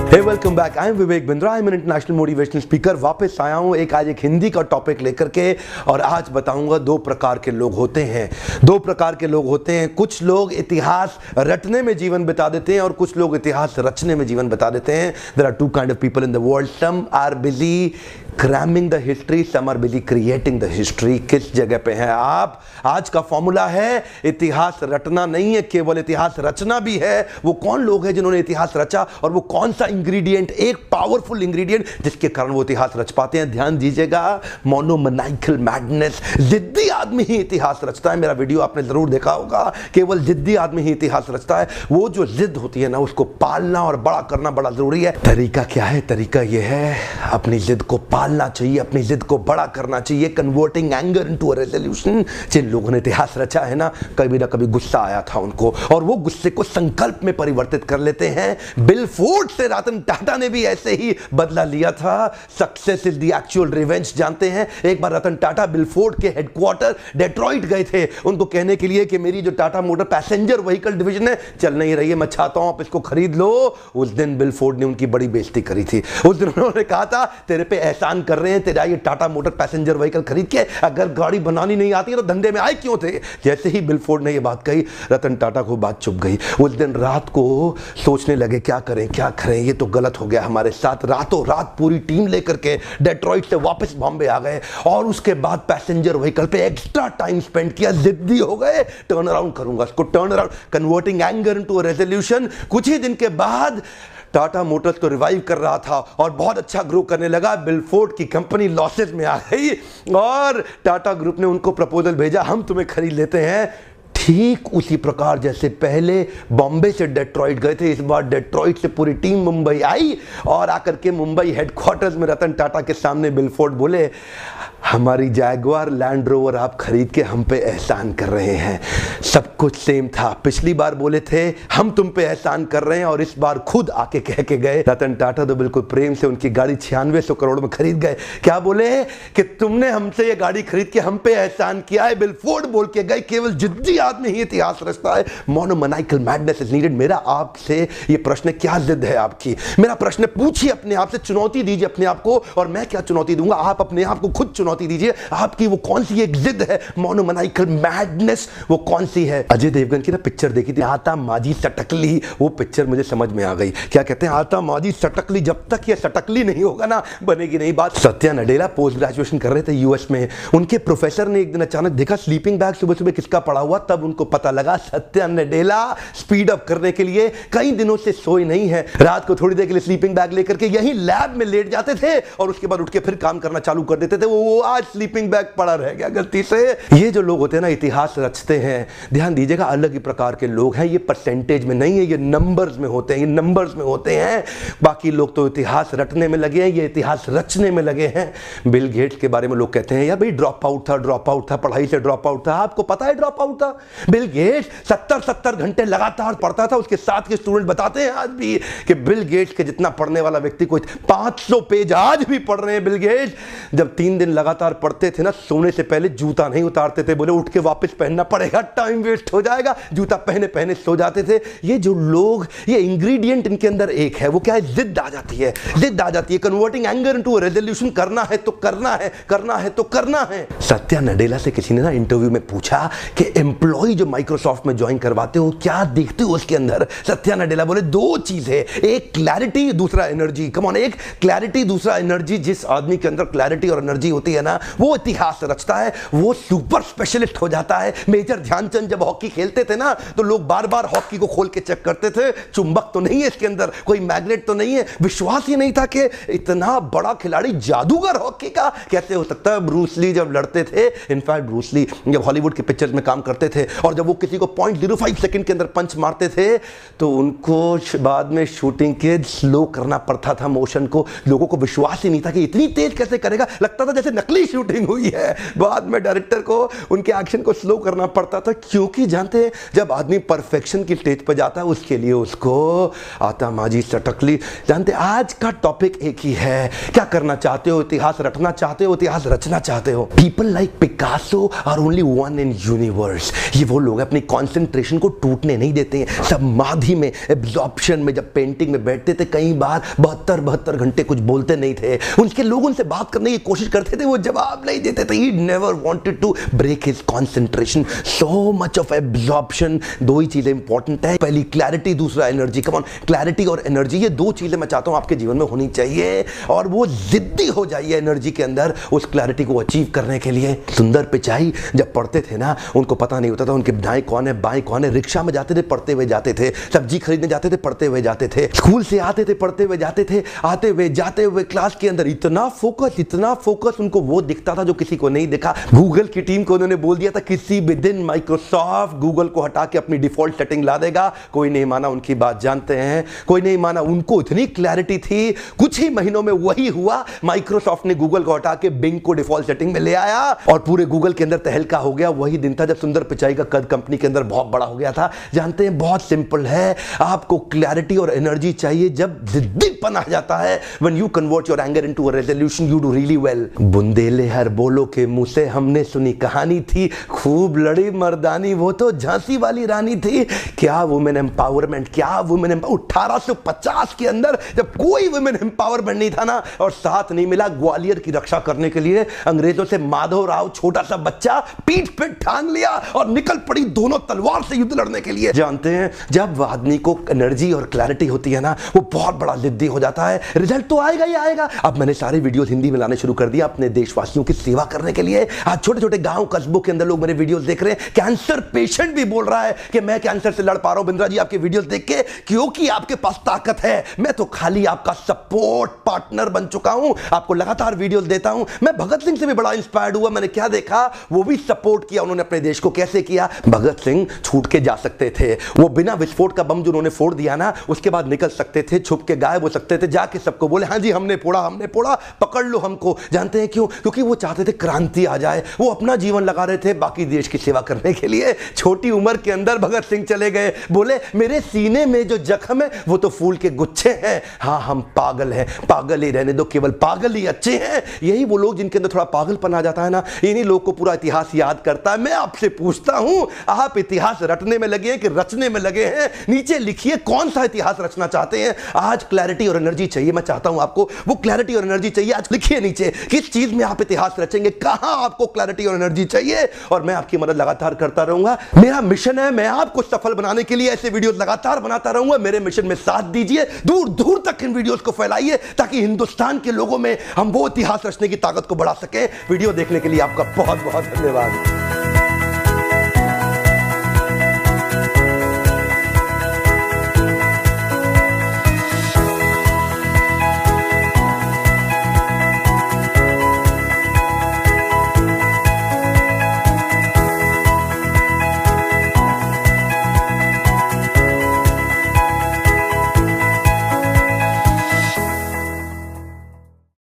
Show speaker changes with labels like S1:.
S1: Hey welcome back, I am Vivek Bindra, I am an international motivational speaker. वापस आया हूं आज एक हिंदी का टॉपिक लेकर के, और आज बताऊंगा दो प्रकार के लोग होते हैं। दो प्रकार के लोग होते हैं। कुछ लोग इतिहास रटने में जीवन बिता देते हैं और कुछ लोग इतिहास रचने में जीवन बिता देते हैं। There are two kind of people in the world. Some are busy cramming the history, some are busy creating the history. किस जगह पे हैं आप? आज का फॉर्मूला है इतिहास रटना नहीं है, केवल इतिहास रचना भी है। वो कौन लोग हैं जिन्होंने इतिहास रचा, और वो कौन सा इंग्रेडिएंट, एक पावरफुल इंग्रेडिएंट जिसके कारण वो इतिहास रच पाते हैं। ध्यान दीजिएगा, मोनोमैनिकल मैडनेस। जिद्दी आदमी ही इतिहास रचता है। मेरा वीडियो आपने जरूर देखा होगा। केवल जिद्दी आदमी ही इतिहास रचता है। वो जो जिद होती है ना, उसको पालना और बड़ा करना बड़ा जरूरी है। तरीका क्या है? तरीका ये है, अपनी जिद को पालना चाहिए, अपनी जिद को बड़ा करना चाहिए। Converting anger into a resolution. जिन लोगों ने इतिहास रचा है ना, कभी ना कभी गुस्सा आया था उनको, और वो गुस्से को संकल्प में परिवर्तित कर लेते हैं। बिल फोर्ड से रतन टाटा ने भी ऐसे ही बदला लिया था। Success is the actual revenge. जानते हैं, एक बार रतन टाटा बिल फोर्ड के हेडक्वार्टर डेट्रॉइट गए थे उनको कहने के लिए कि मेरी जो Tata motor passenger vehicle division है चल नहीं रही है, मैं चाहता हूं आप इसको खरीद लो। उस दिन बिल फोर्ड ने उनकी बड़ी बेइज्जती करी थी। उस दिन उन्होंने कहा था, तेरे पे एहसान कर रहे हैं, तेरा ये टाटा मोटर पैसेंजर व्हीकल खरीद के, अगर गाड़ी बनानी नहीं आती है तो धंधे में आए क्यों थे। जैसे ही बिल फोर्ड ने ये बात कही, रतन टाटा को बात चुप गई। उस दिन रात को सोचने लगे, क्या करें क्या करें, ये तो गलत हो गया हमारे साथ। रातों रात पूरी टीम लेकर के डेट्रॉइट से वापस बॉम्बे आ गए, और उसके बाद पैसेंजर व्हीकल पे एक्स्ट्रा टाइम स्पेंड किया। जिद्दी हो गए, टर्न अराउंड करूंगा इसको, turn around, converting anger into a resolution. कुछ ही दिन के बाद टाटा मोटर्स तो रिवाइव कर रहा था और बहुत अच्छा ग्रो करने लगा। बिल फोर्ड की कंपनी लॉसेस में आ गई, और टाटा ग्रुप ने उनको प्रपोजल भेजा, हम तुम्हें खरीद लेते हैं। ठीक उसी प्रकार जैसे पहले बॉम्बे से डेट्रॉइट गए थे, इस बार डेट्रॉइट से पूरी टीम मुंबई आई, और आकर के मुंबई हेडक्वार्टर्स में रतन टाटा के सामने बिल फोर्ड बोले, हमारी जैगुआर लैंड रोवर आप खरीद के हम पे एहसान कर रहे हैं। सब कुछ सेम था। पिछली बार बोले थे हम तुम पे एहसान कर रहे हैं, और इस बार खुद आके कह के गए। रतन टाटा तो बिल्कुल प्रेम से उनकी गाड़ी 9600 करोड़ में खरीद गए। क्या बोले कि तुमने हमसे ये गाड़ी खरीद के हम पे एहसान किया है। बिल फोर्ड बोल के गए, केवल जिद्दी आदमी ही इतिहास रचता है। मोनोमैनिकल मैडनेस इज नीडेड। मेरा आपसे ये प्रश्न, क्या जिद है आपकी? मेरा प्रश्न पूछिए अपने आप से, चुनौती दीजिए अपने आप को, और मैं क्या चुनौती दूंगा, आप अपने आप को खुद चुनौती दीजिए। आपकी वो कौन सी एक जिद है, मोनोमैनिकल मैडनेस, वो कौन सी है? अजय देवगन की ना पिक्चर देखी थी, आता माजी सटकली। वो पिक्चर मुझे समझ में आ गई। क्या कहते हैं, आता माजी सटकली, जब तक ये सटकली नहीं होगा ना, बनेगी नहीं बात। सत्या नडेला पोस्ट ग्रेजुएशन कर रहे थे यूएस में। उनके प्रोफेसर ने एक दिन अचानक देखा स्लीपिंग बैग सुबह सुबह किसका पड़ा हुआ, तब उनको पता लगा सत्या नडेला स्पीड अप करने के लिए कई दिनों से सोए नहीं है। रात को थोड़ी देर के लिए स्लीपिंग बैग लेकर के यही लैब में लेट जाते थे, और उसके बाद उठ के फिर काम करना चालू कर देते थे। वो आज स्लीपिंग बैग पड़ा रह गया गलती से। ये जो लोग होते हैं ना, इतिहास रचते हैं, ध्यान दीजिएगा, अलग ही प्रकार के लोग हैं। ये परसेंटेज में नहीं है, ये नंबर्स में होते हैं, ये नंबर्स में होते हैं। बाकी लोग तो इतिहास रटने में लगे हैं, ये इतिहास रचने में लगे हैं। बिल गेट्स के बारे में लोग कहते हैं, यार भाई ड्रॉप आउट था, पढ़ाई से ड्रॉप आउट था। आपको पता है ड्रॉप आउट था? बिल गेट्स 70 घंटे लगातार पढ़ता था। उसके साथ के स्टूडेंट बताते हैं आज भी कि बिल गेट्स के जितना पढ़ने वाला व्यक्ति कोई 500 पेज आज भी पढ़ रहे हैं बिल गेट्स। जब 3 दिन लगातार पढ़ते थे ना, सोने से पहले जूता नहीं उतारते थे, बोले उठ के वापस पहनना पड़ेगा, टाइम वेस्ट हो जाएगा। जूता पहने पहने सो जाते थे। ये जो लोग, ये इंग्रेडिएंट इनके अंदर एक है, वो क्या है? जिद आ जाती है, जिद आ जाती है। Converting anger into a resolution. करना है तो करना है, करना है तो करना है। सत्या नडेला से किसी ने ना इंटरव्यू में पूछा कि एम्प्लॉय जो माइक्रोसॉफ्ट में ज्वाइन करवाते हो, क्या देखते हो उसके अंदर? सत्या नडेला बोले, दो चीज है, एक क्लैरिटी, दूसरा एनर्जी। कम ऑन, एक क्लैरिटी, दूसरा एनर्जी। जिस आदमी के अंदर क्लैरिटी और एनर्जी होती है ना, वो इतिहास रचता है, वो सुपर स्पेशलिस्ट हो जाता है। मेजर ध्यानचंद जब हॉकी खेलते थे ना, तो लोग बार बार हॉकी को खोल के चेक करते थे, चुंबक तो नहीं है इसके अंदर, कोई मैग्नेट तो नहीं है। विश्वास ही नहीं था कि इतना बड़ा खिलाड़ी, जादूगर हॉकी का कैसे हो सकता है। ब्रूस ली जब लड़ते थे, इनफैक्ट ब्रूस ली जब हॉलीवुड के पिक्चर्स में काम करते थे, और जब वो किसी को 0.05 सेकंड के अंदर पंच मारते थे, तो उनको बाद में शूटिंग के स्लो करना पड़ता था मोशन को। लोगों को विश्वास ही नहीं था कि इतनी तेज कैसे करेगा। लगता था जैसे नकली पतली शूटिंग हुई है। बाद में डायरेक्टर को उनके एक्शन को स्लो करना पड़ता था, क्योंकि जानते हैं जब आदमी परफेक्शन की स्टेज पर जाता है उसके लिए उसको आता माजी सटकली। जानते आज का टॉपिक एक ही है, क्या करना चाहते हो, इतिहास रटना चाहते हो, इतिहास रचना चाहते हो। People like Picasso are only one in universe. ये वो लोग अपनी कॉन्सेंट्रेशन को टूटने नहीं देते हैं। समाधि में, एब्जॉर्प्शन में जब पेंटिंग में बैठते थे कई बार 72 घंटे कुछ बोलते नहीं थे। उनके लोग उनसे बात करने की कोशिश करते थे, वो जवाब नहीं देते थे। He never wanted to break his concentration. So much of absorption। दो ही चीजें इंपॉर्टेंट है, पहली क्लैरिटी, दूसरा एनर्जी। कम ऑन, क्लैरिटी और एनर्जी, ये दो चीजें मैं चाहता हूं आपके जीवन में होनी चाहिए, और वो जिद्दी हो जाइए एनर्जी के अंदर उस क्लैरिटी को अचीव करने के लिए। सुंदर पिचाई जब पढ़ते थे ना, उनको पता नहीं होता था उनके दाएं कौन है बाएं कौन है। रिक्शा में जाते थे पढ़ते हुए जाते थे, सब्जी खरीदने जाते थे पढ़ते हुए जाते थे, स्कूल से आते थे पढ़ते हुए जाते थे, आते हुए जाते हुए क्लास के अंदर इतना फोकस उनको वो दिखता था जो किसी को नहीं दिखा। गूगल की टीम को उन्होंने बोल दिया था किसी भी दिन माइक्रोसॉफ्ट गूगल को हटा के अपनी डिफॉल्ट सेटिंग ला देगा। कोई नहीं माना उनकी बात, जानते हैं कोई नहीं माना। उनको इतनी क्लैरिटी थी, कुछ ही महीनों में वही हुआ। माइक्रोसॉफ्ट ने गूगल को हटा के बिंग को डिफॉल्ट सेटिंग में ले आया और पूरे गूगल के अंदर तहलका हो गया। वही दिन था जब सुंदर पिचाई का कद कंपनी के अंदर बहुत बड़ा हो गया था। जानते हैं बहुत सिंपल है, आपको क्लैरिटी और एनर्जी चाहिए जब जिद्दीपन आ जाता है। When you convert your anger into a resolution you do really well. बुंदेले हर बोलो के मुंह से हमने सुनी कहानी थी, खूब लड़ी मर्दानी वो तो झांसी वाली रानी थी। क्या वुमेन एम्पावरमेंट, क्या वुमेन 1850 के अंदर जब कोई वुमेन एम्पावरमेंट नहीं था ना, और साथ नहीं मिला ग्वालियर की रक्षा करने के लिए अंग्रेजों से माधवराव छोटा सा बच्चा पीठ पे ठान लिया और निकल पड़ी दोनों तलवार से युद्ध लड़ने के लिए। जानते हैं जब आदमी को एनर्जी और क्लैरिटी होती है ना, वो बहुत बड़ा जिद्दी हो जाता है। रिजल्ट तो आएगा ही आएगा। अब मैंने सारे वीडियोस हिंदी में लाने शुरू कर दिया अपने देशवासियों की सेवा करने के लिए। आज छोटे छोटे गांव कस्बों के अंदर लोग मेरे वीडियोस देख रहे हैं। कैंसर पेशेंट भी बोल रहा है कि मैं कैंसर से लड़ पा रहा हूं बिंद्रा जी आपके वीडियोस देख के, क्योंकि आपके पास ताकत है। मैं तो खाली आपका सपोर्ट पार्टनर बन चुका हूं, आपको लगातार वीडियोस देता हूं। मैं भगत सिंह से भी बड़ा इंस्पायर्ड हुआ। मैंने क्या देखा, वो भी सपोर्ट किया उन्होंने अपने देश को। कैसे किया? भगत सिंह छूट के जा सकते थे, वो बिना विस्फोट का बम जो उन्होंने फोड़ दिया ना, उसके बाद निकल सकते थे, छुप के गायब हो सकते थे, जाके सबको बोले हाँ जी हमने फोड़ा, पकड़ लो हमको। जानते हैं क्यों? क्योंकि वो चाहते थे क्रांति आ जाए। वो अपना जीवन लगा रहे थे बाकी देश की सेवा करने के लिए। छोटी उम्र के अंदर भगत सिंह चले गए, बोले मेरे सीने में जो जख्म है वो तो फूल के गुच्छे हैं। हाँ हम पागल हैं, पागल ही रहने दो, केवल पागल ही अच्छे हैं। यही वो लोग जिनके अंदर थोड़ा पागलपन आ जाता है ना, इन्हीं लोग को पूरा इतिहास याद करता है। मैं आपसे पूछता हूं, आप इतिहास रटने में लगे हैं कि रचने में लगे हैं? नीचे लिखिए कौन सा इतिहास रचना चाहते हैं। आज क्लैरिटी और एनर्जी चाहिए, मैं चाहता हूं आपको वो क्लैरिटी और एनर्जी चाहिए। आज लिखिए नीचे किस चीज में आप इतिहास रचेंगे, कहां आपको क्लैरिटी और एनर्जी चाहिए, और मैं आपकी मदद लगातार करता रहूंगा। मेरा मिशन है, मैं आपको सफल बनाने के लिए ऐसे वीडियोस लगातार बनाता रहूंगा। मेरे मिशन में साथ दीजिए, दूर दूर तक इन वीडियोस को फैलाइए ताकि हिंदुस्तान के लोगों में हम वो इतिहास रचने की ताकत को बढ़ा सके। वीडियो देखने के लिए आपका बहुत बहुत धन्यवाद।